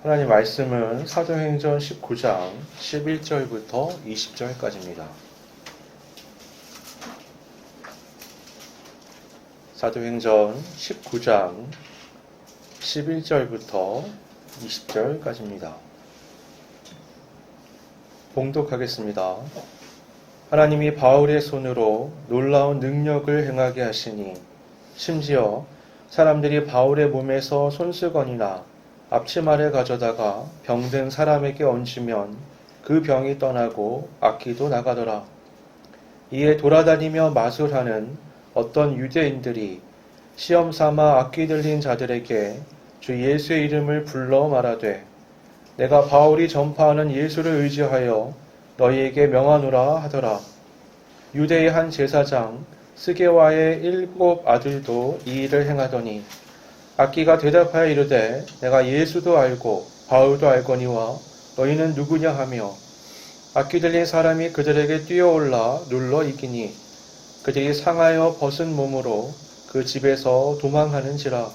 하나님 말씀은 사도행전 19장 11절부터 20절까지입니다. 사도행전 19장 11절부터 20절까지입니다. 봉독하겠습니다. 하나님이 바울의 손으로 놀라운 능력을 행하게 하시니 심지어 사람들이 바울의 몸에서 손수건이나 앞치마를 가져다가 병든 사람에게 얹으면 그 병이 떠나고 악기도 나가더라. 이에 돌아다니며 마술하는 어떤 유대인들이 시험 삼아 악기 들린 자들에게 주 예수의 이름을 불러 말하되 내가 바울이 전파하는 예수를 의지하여 너희에게 명하노라 하더라. 유대의 한 제사장 스게와의 7 아들도 이 일을 행하더니 악기가 대답하여 이르되 내가 예수도 알고 바울도 알거니와 너희는 누구냐 하며 악기 들린 사람이 그들에게 뛰어올라 눌러 이기니 그들이 상하여 벗은 몸으로 그 집에서 도망하는지라.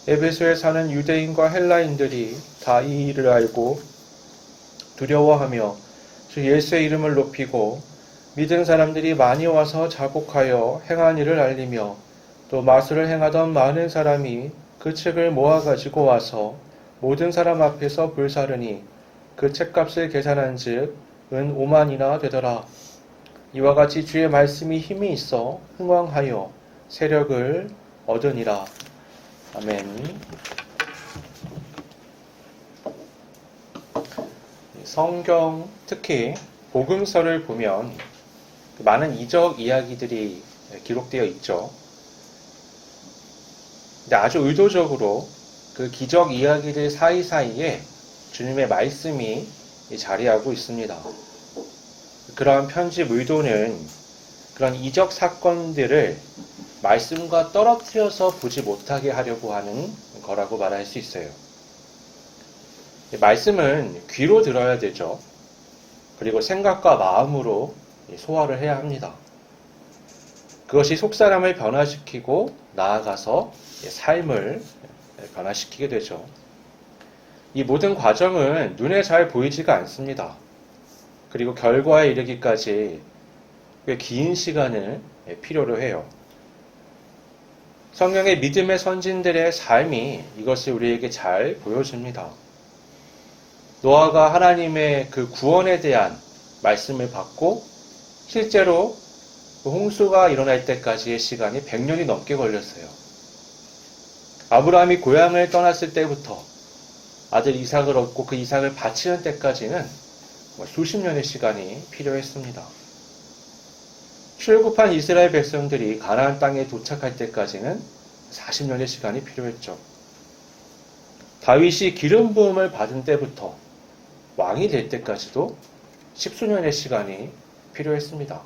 에베소에 사는 유대인과 헬라인들이 다 이 일을 알고 두려워하며 주 예수의 이름을 높이고 믿은 사람들이 많이 와서 자복하여 행한 일을 알리며 또 마술을 행하던 많은 사람이 그 책을 모아가지고 와서 모든 사람 앞에서 불사르니 그 책값을 계산한 즉 은 5만이나 되더라. 이와 같이 주의 말씀이 힘이 있어 흥왕하여 세력을 얻으니라. 아멘. 성경 특히 복음서를 보면 많은 이적 이야기들이 기록되어 있죠. 근데 아주 의도적으로 그 기적 이야기들 사이사이에 주님의 말씀이 자리하고 있습니다. 그러한 편집 의도는 그런 이적 사건들을 말씀과 떨어뜨려서 보지 못하게 하려고 하는 거라고 말할 수 있어요. 말씀은 귀로 들어야 되죠. 그리고 생각과 마음으로 소화를 해야 합니다. 그것이 속사람을 변화시키고 나아가서 삶을 변화시키게 되죠. 이 모든 과정은 눈에 잘 보이지가 않습니다. 그리고 결과에 이르기까지 꽤 긴 시간을 필요로 해요. 성경의 믿음의 선진들의 삶이 이것을 우리에게 잘 보여줍니다. 노아가 하나님의 그 구원에 대한 말씀을 받고 실제로 홍수가 일어날 때까지의 시간이 100년이 넘게 걸렸어요. 아브라함이 고향을 떠났을 때부터 아들 이삭을 얻고 그 이삭을 바치는 때까지는 수십 년의 시간이 필요했습니다. 출국한 이스라엘 백성들이 가나안 땅에 도착할 때까지는 40년의 시간이 필요했죠. 다윗이 기름 부음을 받은 때부터 왕이 될 때까지도 십수년의 시간이 필요했습니다.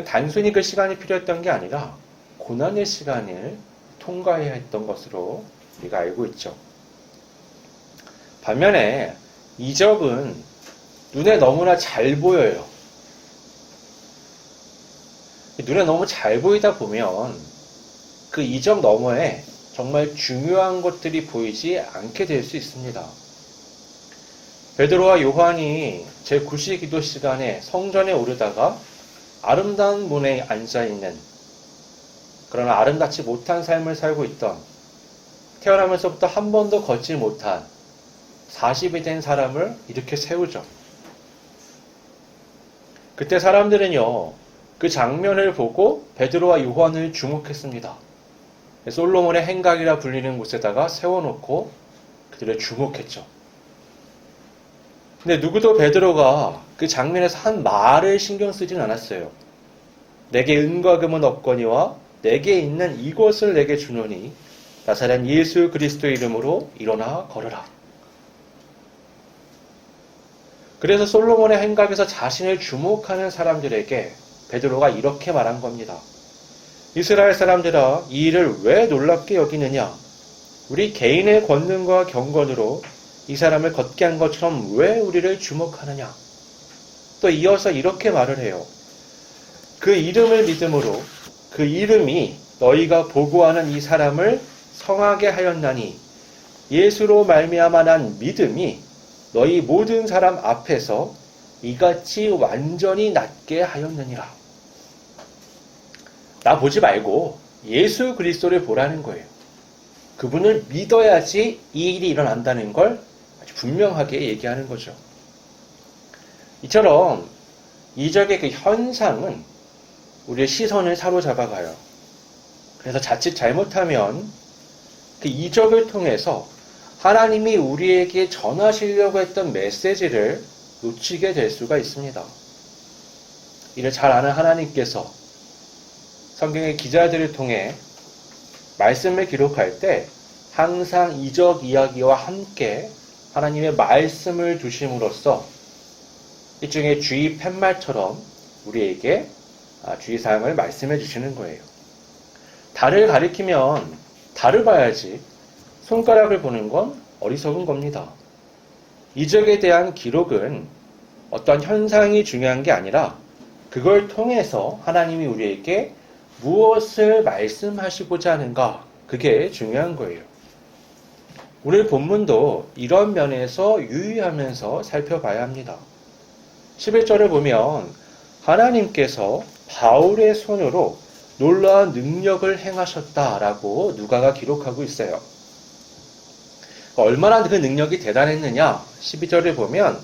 단순히 그 시간이 필요했던 게 아니라 고난의 시간을 통과해야 했던 것으로 우리가 알고 있죠. 반면에 이적은 눈에 너무나 잘 보여요. 눈에 너무 잘 보이다 보면 그 이적 너머에 정말 중요한 것들이 보이지 않게 될 수 있습니다. 베드로와 요한이 제9시 기도 시간에 성전에 오르다가 아름다운 문에 앉아있는, 그러나 아름답지 못한 삶을 살고 있던, 태어나면서부터 한 번도 걷지 못한 40이 된 사람을 이렇게 세우죠. 그때 사람들은요, 그 장면을 보고 베드로와 요한을 주목했습니다. 솔로몬의 행각이라 불리는 곳에다가 세워놓고 그들을 주목했죠. 근데 누구도 베드로가 그 장면에서 한 말을 신경 쓰진 않았어요. 내게 은과 금은 없거니와 내게 있는 이것을 내게 주노니 나사렛 예수 그리스도의 이름으로 일어나 걸으라. 그래서 솔로몬의 행각에서 자신을 주목하는 사람들에게 베드로가 이렇게 말한 겁니다. 이스라엘 사람들아, 이 일을 왜 놀랍게 여기느냐? 우리 개인의 권능과 경건으로 이 사람을 걷게 한 것처럼 왜 우리를 주목하느냐? 또 이어서 이렇게 말을 해요. 그 이름을 믿음으로 그 이름이 너희가 보고하는 이 사람을 성하게 하였나니 예수로 말미암아 난 믿음이 너희 모든 사람 앞에서 이같이 완전히 낫게 하였느니라. 나 보지 말고 예수 그리스도를 보라는 거예요. 그분을 믿어야지 이 일이 일어난다는 걸 아주 분명하게 얘기하는 거죠. 이처럼 이적의 그 현상은 우리의 시선을 사로잡아가요. 그래서 자칫 잘못하면 그 이적을 통해서 하나님이 우리에게 전하시려고 했던 메시지를 놓치게 될 수가 있습니다. 이를 잘 아는 하나님께서 성경의 기자들을 통해 말씀을 기록할 때 항상 이적 이야기와 함께 하나님의 말씀을 두심으로써 일종의 주의 팻말처럼 우리에게 주의사항을 말씀해 주시는 거예요. 달을 가리키면 달을 봐야지 손가락을 보는 건 어리석은 겁니다. 이적에 대한 기록은 어떤 현상이 중요한 게 아니라 그걸 통해서 하나님이 우리에게 무엇을 말씀하시고자 하는가, 그게 중요한 거예요. 오늘 본문도 이런 면에서 유의하면서 살펴봐야 합니다. 11절을 보면 하나님께서 바울의 손으로 놀라운 능력을 행하셨다라고 누가가 기록하고 있어요. 얼마나 그 능력이 대단했느냐? 12절을 보면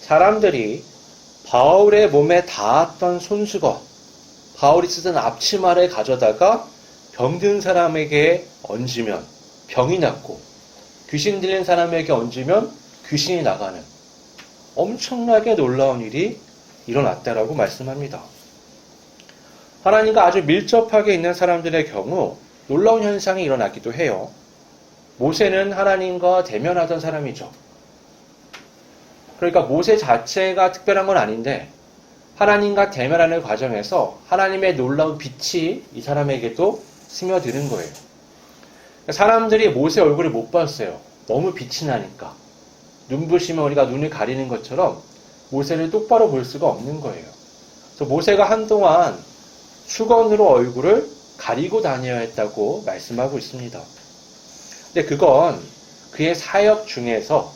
사람들이 바울의 몸에 닿았던 손수건, 바울이 쓰던 앞치마를 가져다가 병든 사람에게 얹으면 병이 낫고 귀신 들린 사람에게 얹으면 귀신이 나가는 엄청나게 놀라운 일이 일어났다라고 말씀합니다. 하나님과 아주 밀접하게 있는 사람들의 경우 놀라운 현상이 일어나기도 해요. 모세는 하나님과 대면하던 사람이죠. 그러니까 모세 자체가 특별한 건 아닌데 하나님과 대면하는 과정에서 하나님의 놀라운 빛이 이 사람에게도 스며드는 거예요. 사람들이 모세 얼굴을 못 봤어요. 너무 빛이 나니까. 눈부시면 우리가 눈을 가리는 것처럼 모세를 똑바로 볼 수가 없는 거예요. 그래서 모세가 한동안 수건으로 얼굴을 가리고 다녀야 했다고 말씀하고 있습니다. 근데 그건 그의 사역 중에서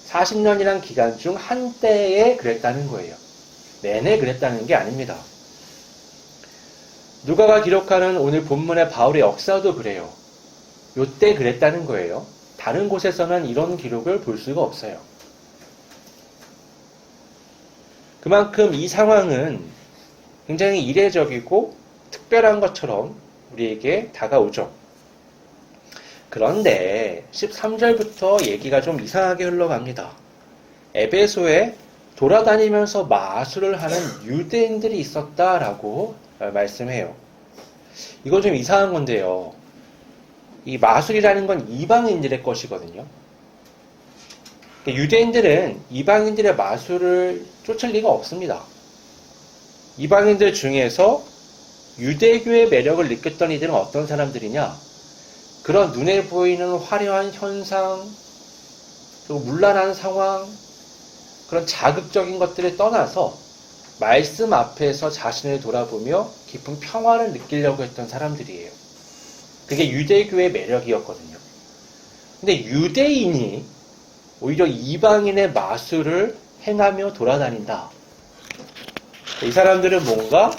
40년이란 기간 중 한때에 그랬다는 거예요. 내내 그랬다는 게 아닙니다. 누가가 기록하는 오늘 본문의 바울의 역사도 그래요. 요때 그랬다는 거예요. 다른 곳에서는 이런 기록을 볼 수가 없어요. 그만큼 이 상황은 굉장히 이례적이고 특별한 것처럼 우리에게 다가오죠. 그런데 13절부터 얘기가 좀 이상하게 흘러갑니다. 에베소에 돌아다니면서 마술을 하는 유대인들이 있었다라고 말씀해요. 이건 좀 이상한 건데요. 이 마술이라는 건 이방인들의 것이거든요. 유대인들은 이방인들의 마술을 쫓을 리가 없습니다. 이방인들 중에서 유대교의 매력을 느꼈던 이들은 어떤 사람들이냐? 그런 눈에 보이는 화려한 현상, 그리고 문란한 상황, 그런 자극적인 것들을 떠나서 말씀 앞에서 자신을 돌아보며 깊은 평화를 느끼려고 했던 사람들이에요. 그게 유대교의 매력이었거든요. 근데 유대인이 오히려 이방인의 마술을 행하며 돌아다닌다. 이 사람들은 뭔가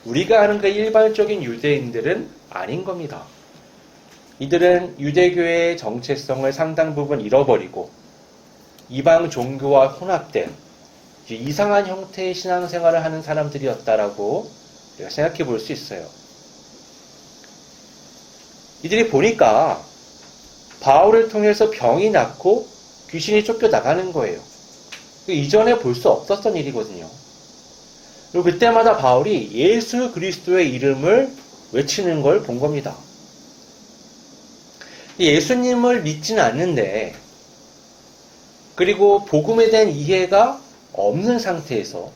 우리가 아는 그 일반적인 유대인들은 아닌 겁니다. 이들은 유대교의 정체성을 상당 부분 잃어버리고 이방 종교와 혼합된 이상한 형태의 신앙생활을 하는 사람들이었다라고 우리가 생각해 볼 수 있어요. 이들이 보니까 바울을 통해서 병이 낫고 귀신이 쫓겨나가는 거예요. 이전에 볼 수 없었던 일이거든요. 그리고 그때마다 바울이 예수 그리스도의 이름을 외치는 걸 본 겁니다. 예수님을 믿지는 않는데, 그리고 복음에 대한 이해가 없는 상태에서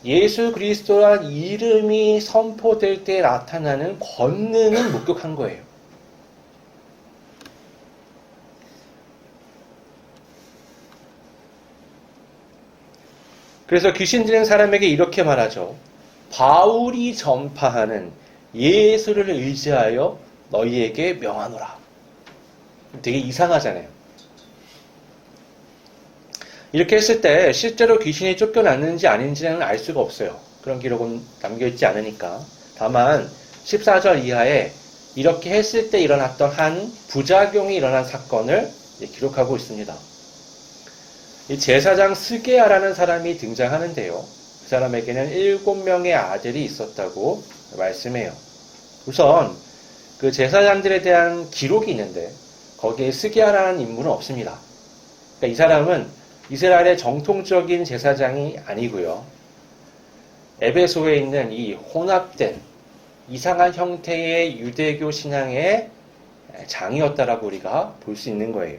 예수 그리스도란 이름이 선포될 때 나타나는 권능을 목격한 거예요. 그래서 귀신 들린 사람에게 이렇게 말하죠. 바울이 전파하는 예수를 의지하여 너희에게 명하노라. 되게 이상하잖아요. 이렇게 했을 때 실제로 귀신이 쫓겨났는지 아닌지는 알 수가 없어요. 그런 기록은 남겨있지 않으니까. 다만 14절 이하에 이렇게 했을 때 일어났던 한 부작용이 일어난 사건을 기록하고 있습니다. 이 제사장 스게야라는 사람이 등장하는데요. 그 사람에게는 7명의 아들이 있었다고 말씀해요. 우선 그 제사장들에 대한 기록이 있는데 거기에 스게야라는 인물은 없습니다. 그러니까 이 사람은 이스라엘의 정통적인 제사장이 아니고요. 에베소에 있는 이 혼합된 이상한 형태의 유대교 신앙의 장이었다라고 우리가 볼 수 있는 거예요.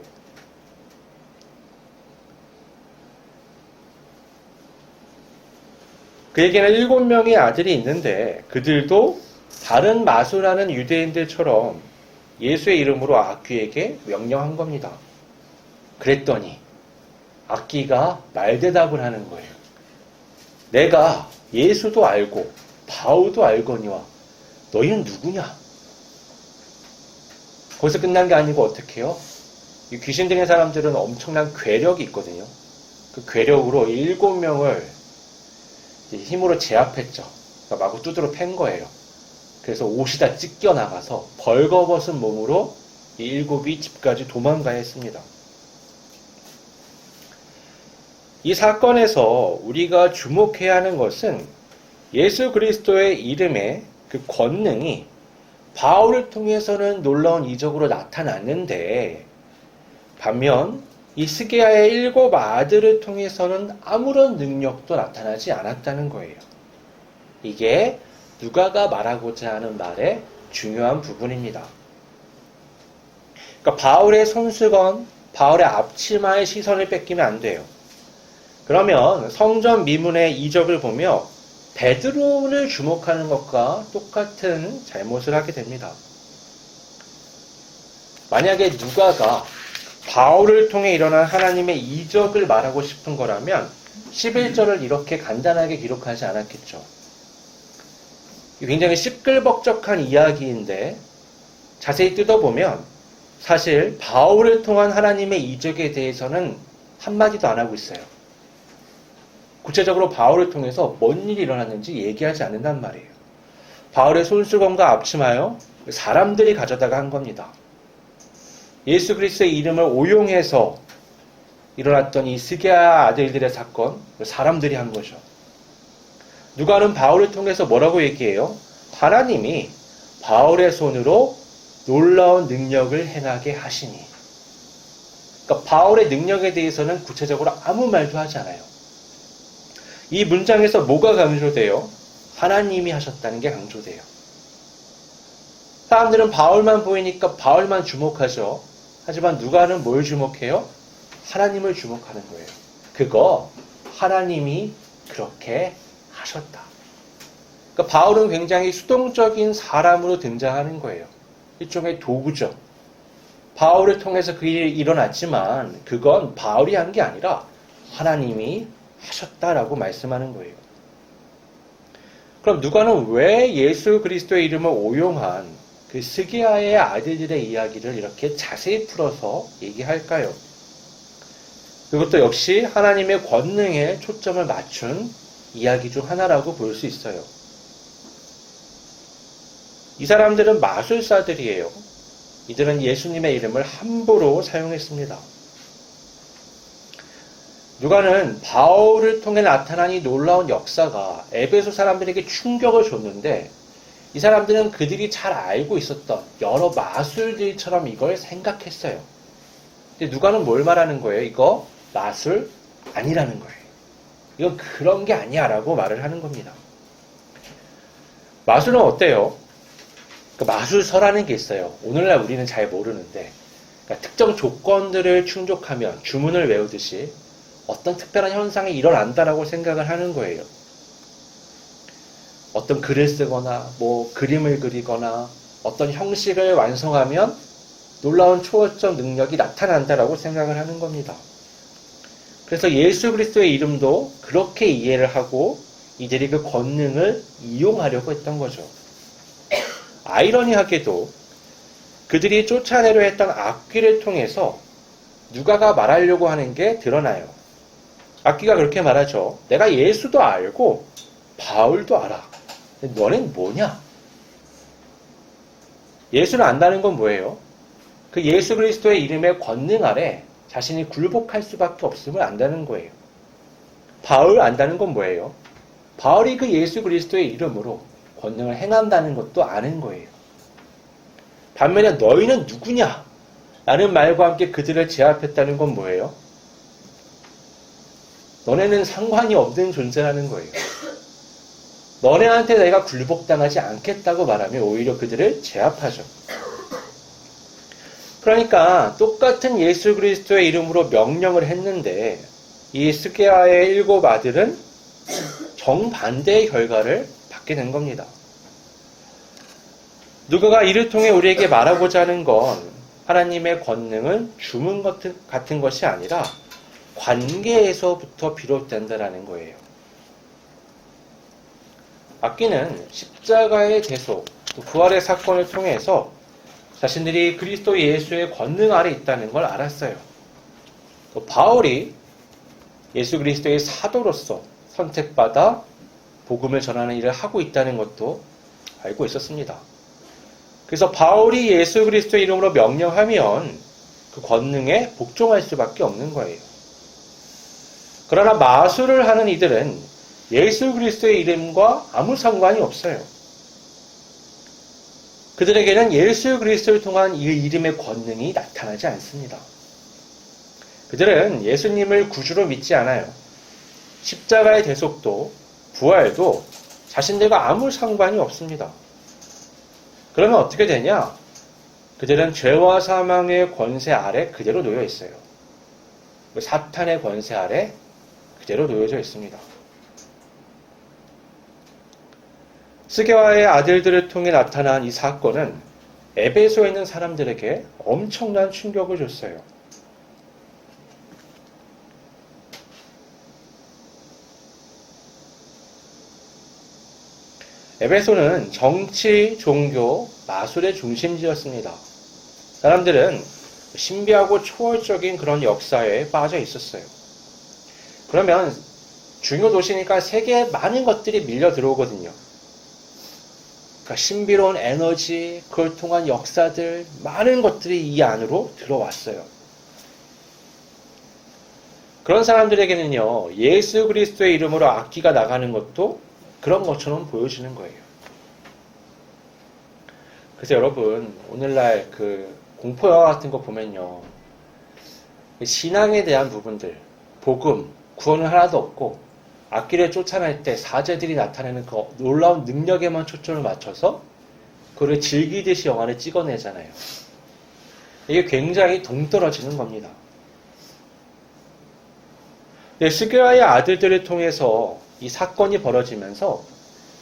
그에게는 7명의 아들이 있는데 그들도 다른 마술하는 유대인들처럼 예수의 이름으로 악귀에게 명령한 겁니다. 그랬더니 악귀가 말대답을 하는 거예요. 내가 예수도 알고 바울도 알거니와 너희는 누구냐? 거기서 끝난 게 아니고 어떻게 해요? 이 귀신 들린 사람들은 엄청난 괴력이 있거든요. 그 괴력으로 7명을 힘으로 제압했죠. 그러니까 마구 두드러 팬 거예요. 그래서 옷이 다 찢겨 나가서 벌거벗은 몸으로 이 7이 집까지 도망가야 했습니다. 이 사건에서 우리가 주목해야 하는 것은 예수 그리스도의 이름의 그 권능이 바울을 통해서는 놀라운 이적으로 나타났는데 반면 이 스게야의 7 아들을 통해서는 아무런 능력도 나타나지 않았다는 거예요. 이게 누가가 말하고자 하는 말의 중요한 부분입니다. 그러니까 바울의 손수건, 바울의 앞치마의 시선을 뺏기면 안 돼요. 그러면 성전 미문의 이적을 보며 베드로를 주목하는 것과 똑같은 잘못을 하게 됩니다. 만약에 누가가 바울을 통해 일어난 하나님의 이적을 말하고 싶은 거라면 11절을 이렇게 간단하게 기록하지 않았겠죠. 굉장히 시끌벅적한 이야기인데 자세히 뜯어보면 사실 바울을 통한 하나님의 이적에 대해서는 한마디도 안 하고 있어요. 구체적으로 바울을 통해서 뭔 일이 일어났는지 얘기하지 않는단 말이에요. 바울의 손수건과 앞치마요, 사람들이 가져다가 한 겁니다. 예수 그리스도의 이름을 오용해서 일어났던 이 스게야 아들들의 사건, 사람들이 한 거죠. 누가는 바울을 통해서 뭐라고 얘기해요? 하나님이 바울의 손으로 놀라운 능력을 행하게 하시니. 그러니까 바울의 능력에 대해서는 구체적으로 아무 말도 하지 않아요. 이 문장에서 뭐가 강조돼요? 하나님이 하셨다는 게 강조돼요. 사람들은 바울만 보이니까 바울만 주목하죠. 하지만 누가는 뭘 주목해요? 하나님을 주목하는 거예요. 그거 하나님이 그렇게 하셨다. 그러니까 바울은 굉장히 수동적인 사람으로 등장하는 거예요. 일종의 도구죠. 바울을 통해서 그 일이 일어났지만 그건 바울이 한 게 아니라 하나님이 하셨다라고 말씀하는 거예요. 그럼 누가는 왜 예수 그리스도의 이름을 오용한 그 스게야의 아들들의 이야기를 이렇게 자세히 풀어서 얘기할까요? 그것도 역시 하나님의 권능에 초점을 맞춘 이야기 중 하나라고 볼 수 있어요. 이 사람들은 마술사들이에요. 이들은 예수님의 이름을 함부로 사용했습니다. 누가는 바울을 통해 나타난 이 놀라운 역사가 에베소 사람들에게 충격을 줬는데 이 사람들은 그들이 잘 알고 있었던 여러 마술들처럼 이걸 생각했어요. 근데 누가는 뭘 말하는 거예요? 이거 마술 아니라는 거예요. 이건 그런 게 아니야 라고 말을 하는 겁니다. 마술은 어때요? 그러니까 마술서라는 게 있어요. 오늘날 우리는 잘 모르는데 그러니까 특정 조건들을 충족하면 주문을 외우듯이 어떤 특별한 현상이 일어난다라고 생각을 하는 거예요. 어떤 글을 쓰거나 뭐 그림을 그리거나 어떤 형식을 완성하면 놀라운 초월적 능력이 나타난다라고 생각을 하는 겁니다. 그래서 예수 그리스도의 이름도 그렇게 이해를 하고 이들이 그 권능을 이용하려고 했던 거죠. 아이러니하게도 그들이 쫓아내려 했던 악귀를 통해서 누가가 말하려고 하는 게 드러나요. 악귀가 그렇게 말하죠. 내가 예수도 알고 바울도 알아. 너넨 뭐냐? 예수를 안다는 건 뭐예요? 그 예수 그리스도의 이름의 권능 아래 자신이 굴복할 수밖에 없음을 안다는 거예요. 바울 안다는 건 뭐예요? 바울이 그 예수 그리스도의 이름으로 권능을 행한다는 것도 아는 거예요. 반면에 너희는 누구냐? 라는 말과 함께 그들을 제압했다는 건 뭐예요? 너네는 상관이 없는 존재라는 거예요. 너네한테 내가 굴복당하지 않겠다고 말하며 오히려 그들을 제압하죠. 그러니까 똑같은 예수 그리스도의 이름으로 명령을 했는데 이 스게아의 7 아들은 정반대의 결과를 받게 된 겁니다. 누가가 이를 통해 우리에게 말하고자 하는 건 하나님의 권능은 주문 같은 것이 아니라 관계에서부터 비롯된다라는 거예요. 악귀는 십자가의 대속, 부활의 사건을 통해서 자신들이 그리스도 예수의 권능 아래 있다는 걸 알았어요. 또 바울이 예수 그리스도의 사도로서 선택받아 복음을 전하는 일을 하고 있다는 것도 알고 있었습니다. 그래서 바울이 예수 그리스도의 이름으로 명령하면 그 권능에 복종할 수밖에 없는 거예요. 그러나 마술을 하는 이들은 예수 그리스도의 이름과 아무 상관이 없어요. 그들에게는 예수 그리스도를 통한 이 이름의 권능이 나타나지 않습니다. 그들은 예수님을 구주로 믿지 않아요. 십자가의 대속도 부활도 자신들과 아무 상관이 없습니다. 그러면 어떻게 되냐? 그들은 죄와 사망의 권세 아래 그대로 놓여 있어요. 사탄의 권세 아래 그대로 놓여져 있습니다. 스게와의 아들들을 통해 나타난 이 사건은 에베소에 있는 사람들에게 엄청난 충격을 줬어요. 에베소는 정치, 종교, 마술의 중심지였습니다. 사람들은 신비하고 초월적인 그런 역사에 빠져 있었어요. 그러면 중요 도시니까 세계에 많은 것들이 밀려 들어오거든요. 그러니까 신비로운 에너지, 그걸 통한 역사들, 많은 것들이 이 안으로 들어왔어요. 그런 사람들에게는요, 예수 그리스도의 이름으로 악기가 나가는 것도 그런 것처럼 보여지는 거예요. 그래서 여러분, 오늘날 그 공포영화 같은 거 보면요, 신앙에 대한 부분들, 복음, 구원은 하나도 없고, 악기를 쫓아낼 때 사제들이 나타내는 그 놀라운 능력에만 초점을 맞춰서 그를 즐기듯이 영화를 찍어내잖아요. 이게 굉장히 동떨어지는 겁니다. 스게아의 아들들을 통해서 이 사건이 벌어지면서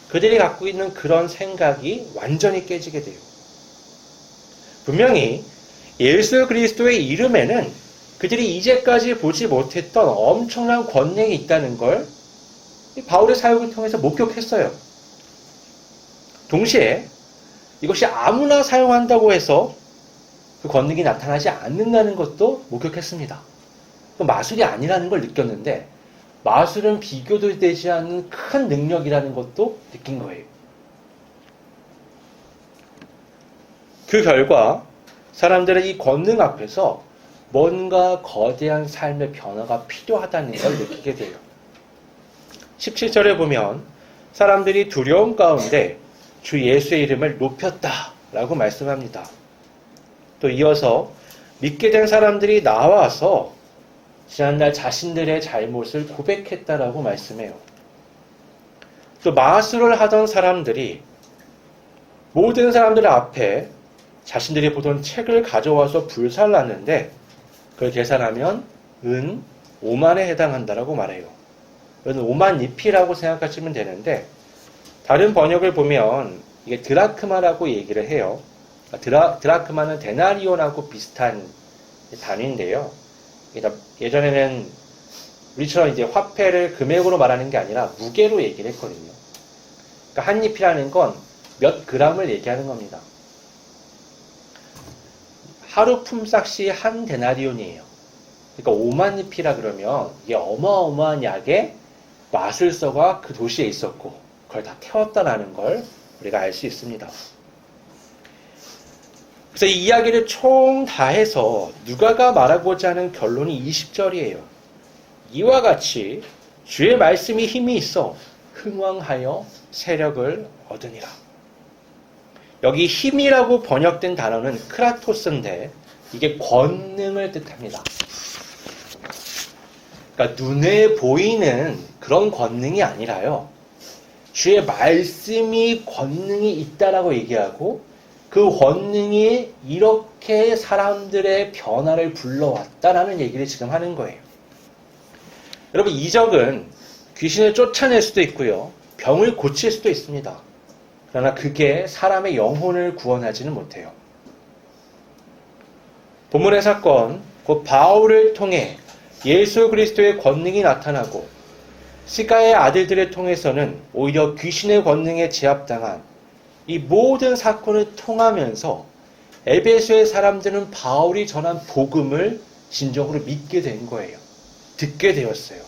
그들이 갖고 있는 그런 생각이 완전히 깨지게 돼요. 분명히 예수 그리스도의 이름에는 그들이 이제까지 보지 못했던 엄청난 권능이 있다는 걸 바울의 사역을 통해서 목격했어요. 동시에 이것이 아무나 사용한다고 해서 그 권능이 나타나지 않는다는 것도 목격했습니다. 마술이 아니라는 걸 느꼈는데 마술은 비교도 되지 않는 큰 능력이라는 것도 느낀 거예요. 그 결과 사람들은 이 권능 앞에서 뭔가 거대한 삶의 변화가 필요하다는 걸 느끼게 돼요. 17절에 보면 사람들이 두려움 가운데 주 예수의 이름을 높였다라고 말씀합니다. 또 이어서 믿게 된 사람들이 나와서 지난날 자신들의 잘못을 고백했다라고 말씀해요. 또 마술을 하던 사람들이 모든 사람들 앞에 자신들이 보던 책을 가져와서 불살랐는데 그걸 계산하면 은 5만에 해당한다라고 말해요. 은 5만 잎이라고 생각하시면 되는데 다른 번역을 보면 이게 드라크마라고 얘기를 해요. 드라크마는 데나리온하고 비슷한 단위인데요. 예전에는 우리처럼 이제 화폐를 금액으로 말하는 게 아니라 무게로 얘기를 했거든요. 그러니까 한 잎이라는 건 몇 그램을 얘기하는 겁니다. 하루 품삯이 한 데나리온이에요. 그러니까 5만 리피라 그러면 이게 어마어마한 약의 마술서가 그 도시에 있었고 그걸 다 태웠다라는 걸 우리가 알 수 있습니다. 그래서 이 이야기를 총 다 해서 누가가 말하고자 하는 결론이 20절이에요. 이와 같이 주의 말씀이 힘이 있어 흥왕하여 세력을 얻으니라. 여기 힘이라고 번역된 단어는 크라토스인데 이게 권능을 뜻합니다. 그러니까 눈에 보이는 그런 권능이 아니라요. 주의 말씀이 권능이 있다라고 얘기하고 그 권능이 이렇게 사람들의 변화를 불러왔다라는 얘기를 지금 하는 거예요. 여러분, 이적은 귀신을 쫓아낼 수도 있고요. 병을 고칠 수도 있습니다. 그러나 그게 사람의 영혼을 구원하지는 못해요. 본문의 사건, 곧 바울을 통해 예수 그리스도의 권능이 나타나고 시가의 아들들을 통해서는 오히려 귀신의 권능에 제압당한 이 모든 사건을 통하면서 에베소의 사람들은 바울이 전한 복음을 진정으로 믿게 된 거예요. 듣게 되었어요.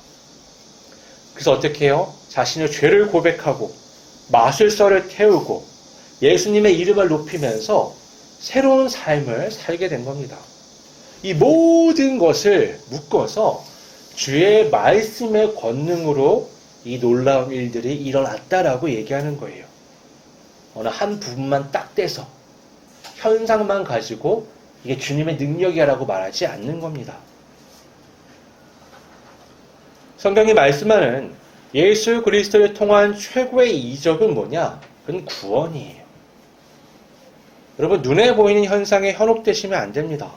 그래서 어떻게 해요? 자신의 죄를 고백하고 마술서를 태우고 예수님의 이름을 높이면서 새로운 삶을 살게 된 겁니다. 이 모든 것을 묶어서 주의 말씀의 권능으로 이 놀라운 일들이 일어났다라고 얘기하는 거예요. 어느 한 부분만 딱 떼서 현상만 가지고 이게 주님의 능력이라고 말하지 않는 겁니다. 성경이 말씀하는 예수 그리스도를 통한 최고의 이적은 뭐냐? 그건 구원이에요. 여러분, 눈에 보이는 현상에 현혹되시면 안 됩니다.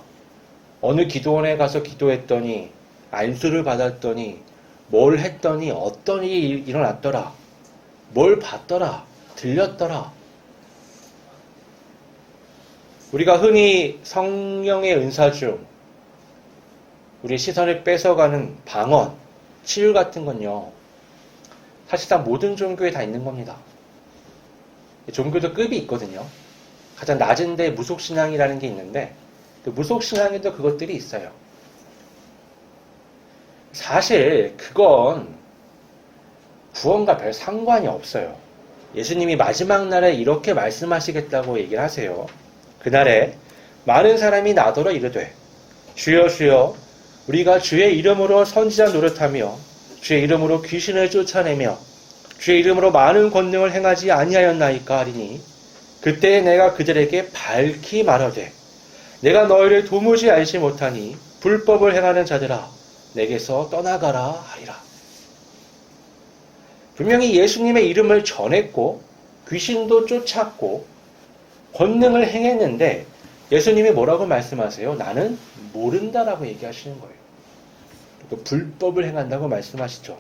어느 기도원에 가서 기도했더니 안수를 받았더니 뭘 했더니 어떤 일이 일어났더라. 뭘 봤더라. 들렸더라. 우리가 흔히 성령의 은사 중 우리 시선을 뺏어가는 방언, 치유 같은 건요. 사실상 모든 종교에 다 있는 겁니다. 종교도 급이 있거든요. 가장 낮은 데 무속신앙이라는 게 있는데 그 무속신앙에도 그것들이 있어요. 사실 그건 구원과 별 상관이 없어요. 예수님이 마지막 날에 이렇게 말씀하시겠다고 얘기를 하세요. 그날에 많은 사람이 나더러 이르되 주여 주여 우리가 주의 이름으로 선지자 노릇하며 주의 이름으로 귀신을 쫓아내며 주의 이름으로 많은 권능을 행하지 아니하였나이까 하리니 그때 내가 그들에게 밝히 말하되 내가 너희를 도무지 알지 못하니 불법을 행하는 자들아 내게서 떠나가라 하리라. 분명히 예수님의 이름을 전했고 귀신도 쫓았고 권능을 행했는데 예수님이 뭐라고 말씀하세요? 나는 모른다라고 얘기하시는 거예요. 또 불법을 행한다고 말씀하시죠.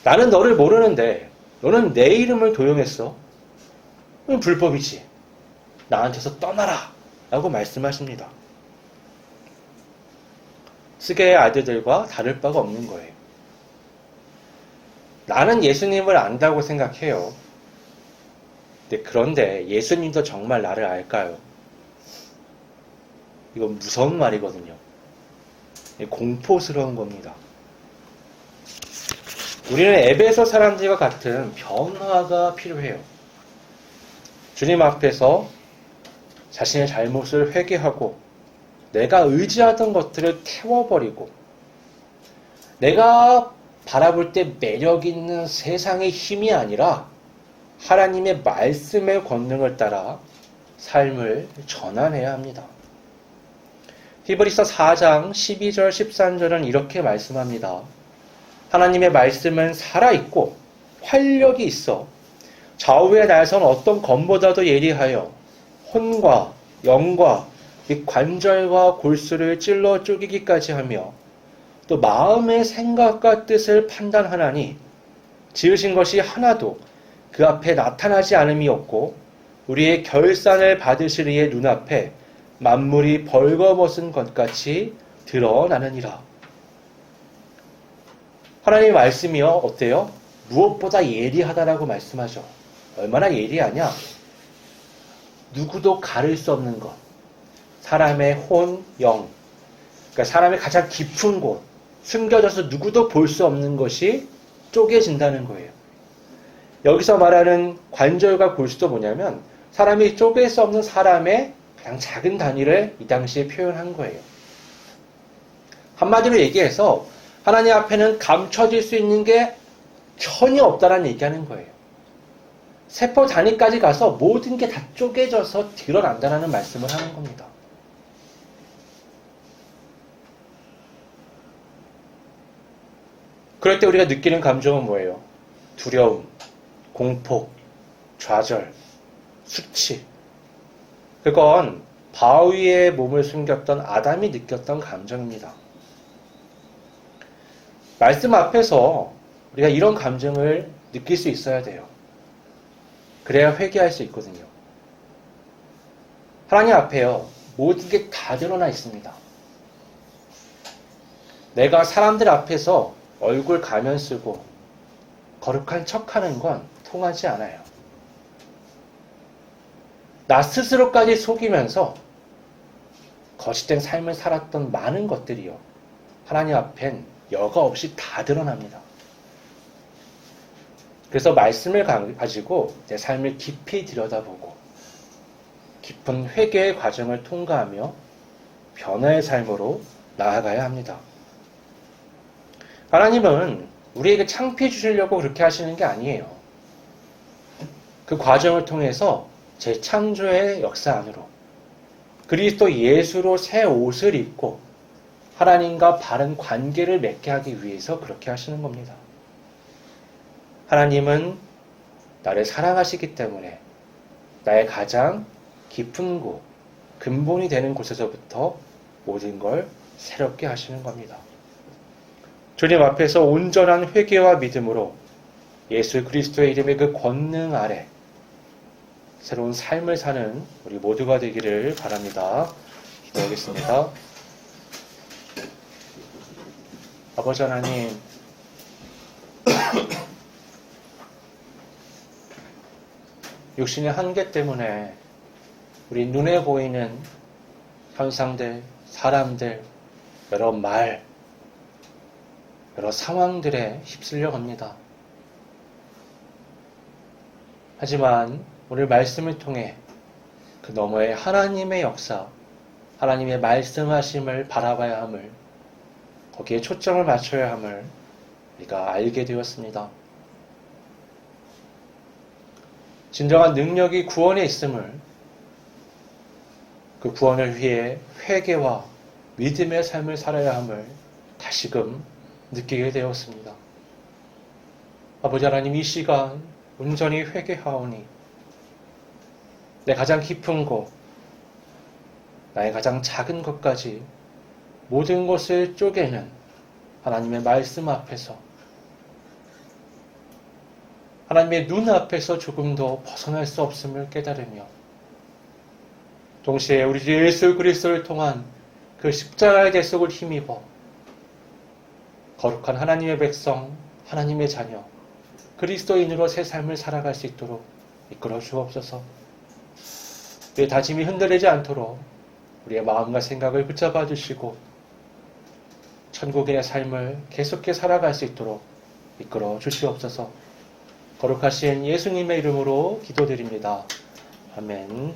나는 너를 모르는데 너는 내 이름을 도용했어. 그럼 불법이지. 나한테서 떠나라 라고 말씀하십니다. 스게의 아들들과 다를 바가 없는 거예요. 나는 예수님을 안다고 생각해요. 그런데 예수님도 정말 나를 알까요? 이건 무서운 말이거든요. 공포스러운 겁니다. 우리는 에베소 사람들과 같은 변화가 필요해요. 주님 앞에서 자신의 잘못을 회개하고 내가 의지하던 것들을 태워버리고 내가 바라볼 때 매력 있는 세상의 힘이 아니라 하나님의 말씀의 권능을 따라 삶을 전환해야 합니다. 히브리서 4장 12절 13절은 이렇게 말씀합니다. 하나님의 말씀은 살아있고 활력이 있어 좌우의 날선 어떤 검보다도 예리하여 혼과 영과 및 관절과 골수를 찔러 쪼개기까지 하며 또 마음의 생각과 뜻을 판단하나니 지으신 것이 하나도 그 앞에 나타나지 않음이 없고 우리의 결산을 받으실 이의 눈앞에 만물이 벌거벗은 것 같이 드러나느니라. 하나님의 말씀이요 어때요? 무엇보다 예리하다라고 말씀하죠. 얼마나 예리하냐? 누구도 가를 수 없는 것. 사람의 혼, 영, 그러니까 사람의 가장 깊은 곳, 숨겨져서 누구도 볼 수 없는 것이 쪼개진다는 거예요. 여기서 말하는 관절과 골수도 뭐냐면 사람이 쪼갤 수 없는 사람의 가장 작은 단위를 이 당시에 표현한 거예요. 한마디로 얘기해서 하나님 앞에는 감춰질 수 있는 게 전혀 없다라는 얘기하는 거예요. 세포 단위까지 가서 모든 게 다 쪼개져서 드러난다는 말씀을 하는 겁니다. 그럴 때 우리가 느끼는 감정은 뭐예요? 두려움, 공포, 좌절, 수치. 그건 바위에 몸을 숨겼던 아담이 느꼈던 감정입니다. 말씀 앞에서 우리가 이런 감정을 느낄 수 있어야 돼요. 그래야 회개할 수 있거든요. 하나님 앞에요, 모든 게 다 드러나 있습니다. 내가 사람들 앞에서 얼굴 가면 쓰고 거룩한 척하는 건 통하지 않아요. 나 스스로까지 속이면서 거짓된 삶을 살았던 많은 것들이요, 하나님 앞엔 여과 없이 다 드러납니다. 그래서 말씀을 가지고 내 삶을 깊이 들여다보고 깊은 회개의 과정을 통과하며 변화의 삶으로 나아가야 합니다. 하나님은 우리에게 창피해 주시려고 그렇게 하시는 게 아니에요. 그 과정을 통해서 재창조의 역사 안으로 그리스도 예수로 새 옷을 입고 하나님과 바른 관계를 맺게 하기 위해서 그렇게 하시는 겁니다. 하나님은 나를 사랑하시기 때문에 나의 가장 깊은 곳, 근본이 되는 곳에서부터 모든 걸 새롭게 하시는 겁니다. 주님 앞에서 온전한 회개와 믿음으로 예수 그리스도의 이름의 그 권능 아래 새로운 삶을 사는 우리 모두가 되기를 바랍니다. 기도하겠습니다. 아버지 하나님, 육신의 한계 때문에 우리 눈에 보이는 현상들, 사람들, 여러 말, 여러 상황들에 휩쓸려 갑니다. 하지만 오늘 말씀을 통해 그 너머의 하나님의 역사, 하나님의 말씀하심을 바라봐야 함을, 거기에 초점을 맞춰야 함을 우리가 알게 되었습니다. 진정한 능력이 구원에 있음을, 그 구원을 위해 회개와 믿음의 삶을 살아야 함을 다시금 느끼게 되었습니다. 아버지 하나님, 이 시간 온전히 회개하오니 내 가장 깊은 곳, 나의 가장 작은 것까지 모든 것을 쪼개는 하나님의 말씀 앞에서, 하나님의 눈 앞에서 조금도 벗어날 수 없음을 깨달으며, 동시에 우리 주 예수 그리스도를 통한 그 십자가의 대속을 힘입어 거룩한 하나님의 백성, 하나님의 자녀, 그리스도인으로 새 삶을 살아갈 수 있도록 이끌어 주옵소서. 우리의 다짐이 흔들리지 않도록 우리의 마음과 생각을 붙잡아 주시고 천국인의 삶을 계속해 살아갈 수 있도록 이끌어 주시옵소서. 거룩하신 예수님의 이름으로 기도드립니다. 아멘.